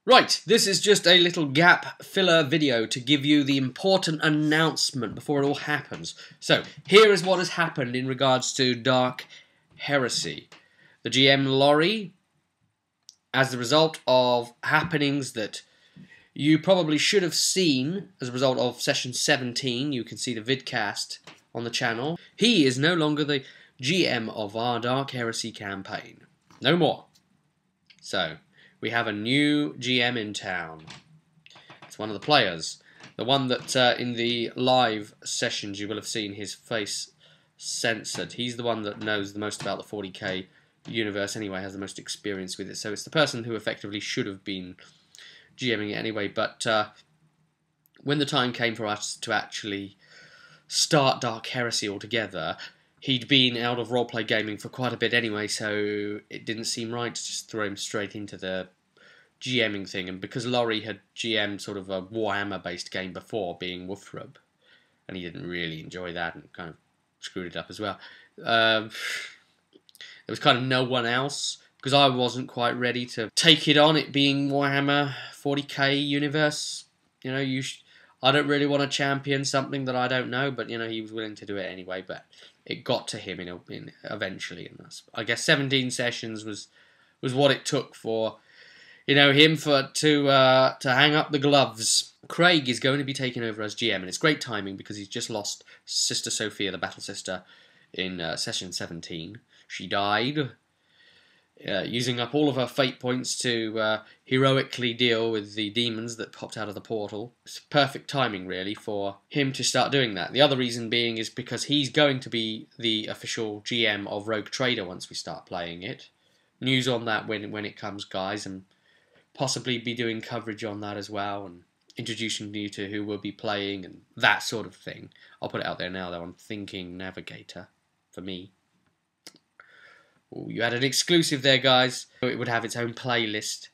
Right, this is just a little gap filler video to give you the important announcement before it all happens. So, here is what has happened in regards to Dark Heresy. The GM Laurie, as the result of happenings that you probably should have seen as a result of session 17, you can see the vidcast on the channel, he is no longer the GM of our Dark Heresy campaign. No more. So, we have a new GM in town. It's one of the players. The one that in the live sessions you will have seen his face censored. He's the one that knows the most about the 40k universe anyway, has the most experience with it. So it's the person who effectively should have been GMing it anyway. But when the time came for us to actually start Dark Heresy altogether, he'd been out of roleplay gaming for quite a bit anyway, so it didn't seem right to just throw him straight into the GMing thing. And because Laurie had GM'd sort of a Warhammer-based game before, being Wolfrub, and he didn't really enjoy that and kind of screwed it up as well, there was kind of no one else, because I wasn't quite ready to take it on, it being Warhammer 40k universe. You know, I don't really want to champion something that I don't know, but you know, he was willing to do it anyway. But it got to him eventually, and that's, I guess 17 sessions was what it took for, you know, him to hang up the gloves. Craig is going to be taking over as GM, and it's great timing because he's just lost Sister Sophia, the Battle Sister, in session 17. She died, using up all of her fate points to heroically deal with the demons that popped out of the portal. It's perfect timing, really, for him to start doing that. The other reason being is because he's going to be the official GM of Rogue Trader once we start playing it. News on that when it comes, guys, and possibly be doing coverage on that as well, and introducing you to who we'll be playing and that sort of thing. I'll put it out there now, though. I'm thinking Navigator for me. Ooh, you had an exclusive there, guys. It would have its own playlist,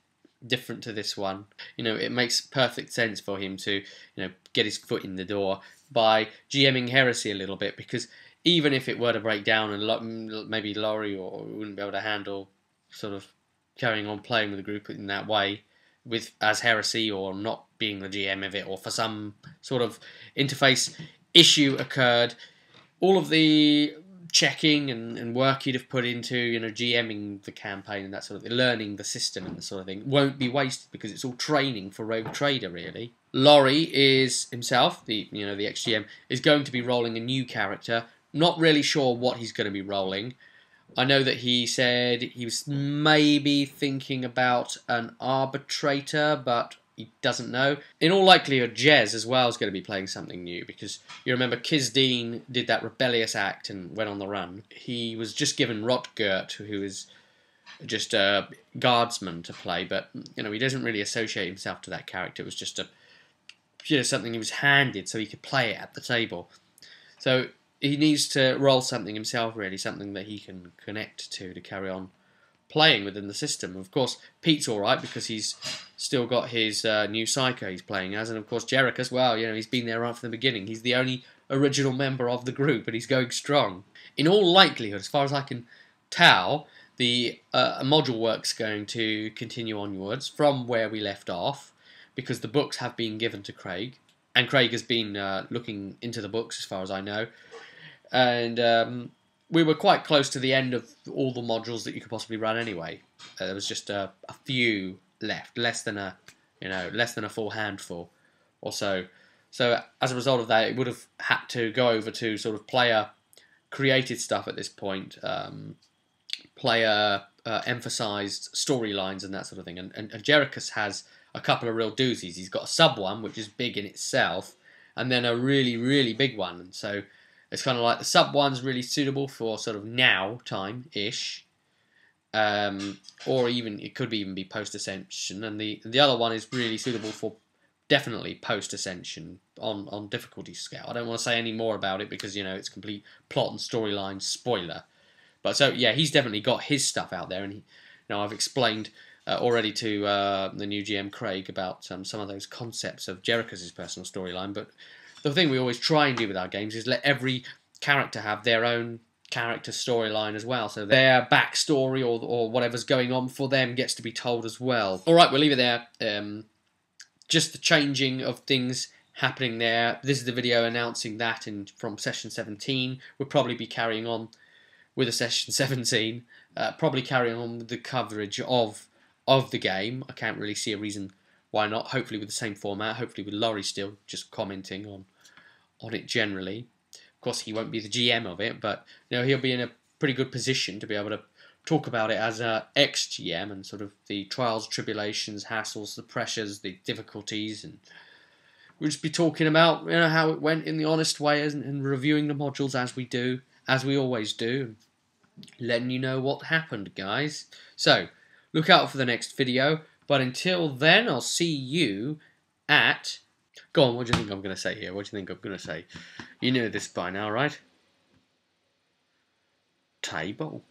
different to this one. You know, it makes perfect sense for him to, you know, get his foot in the door by GMing Heresy a little bit, because even if it were to break down and maybe Laurie or wouldn't be able to handle sort of carrying on playing with the group in that way, as Heresy, or not being the GM of it, or for some sort of interface issue occurred, all of the checking and work he'd have put into, you know, GMing the campaign and that sort of thing, learning the system and that sort of thing, won't be wasted because it's all training for Rogue Trader, really. Laurie is himself, the ex-GM, is going to be rolling a new character. Not really sure what he's going to be rolling. I know that he said he was maybe thinking about an arbitrator, but he doesn't know. In all likelihood, Jez as well is going to be playing something new, because you remember Kizdeen did that rebellious act and went on the run. He was just given Rotgert, who is just a guardsman, to play, but you know, he doesn't really associate himself to that character. It was just something he was handed so he could play it at the table. So he needs to roll something himself, really, something that he can connect to carry on playing within the system. Of course, Pete's alright because he's still got his new Psycho he's playing as, and of course Jerick as well. You know, he's been there right from the beginning. He's the only original member of the group, and he's going strong. In all likelihood, as far as I can tell, the module work's going to continue onwards from where we left off, because the books have been given to Craig, and Craig has been looking into the books as far as I know, and we were quite close to the end of all the modules that you could possibly run anyway. There was just a few left, less than a full handful or so. So as a result of that, it would have had to go over to sort of player created stuff at this point, player emphasized storylines and that sort of thing. And Jerichus has a couple of real doozies. He's got a sub one, which is big in itself, and then a really, really big one. And so it's kind of like the sub one's really suitable for sort of now time-ish, or even it could even be post-ascension, and the other one is really suitable for definitely post-ascension on difficulty scale. I don't want to say any more about it because, you know, it's complete plot and storyline spoiler. But so yeah, he's definitely got his stuff out there, and you know, I've explained already to the new GM Craig about some of those concepts of Jerichus' personal storyline. But the thing we always try and do with our games is let every character have their own character storyline as well, so their backstory or whatever's going on for them gets to be told as well. Alright, we'll leave it there. Just the changing of things happening there. This is the video announcing that from session 17. We'll probably be carrying on with a session 17, probably carrying on with the coverage of the game. I can't really see a reason why not. Hopefully with the same format, hopefully with Laurie still just commenting on it generally. Of course, he won't be the GM of it, but you know, he'll be in a pretty good position to be able to talk about it as a ex-GM and sort of the trials, tribulations, hassles, the pressures, the difficulties, and we'll just be talking about, you know, how it went in the honest way and reviewing the modules as we always do, letting you know what happened, guys. So look out for the next video, but until then, I'll see you at... Go on, what do you think I'm going to say here? What do you think I'm going to say? You know this by now, right? Table.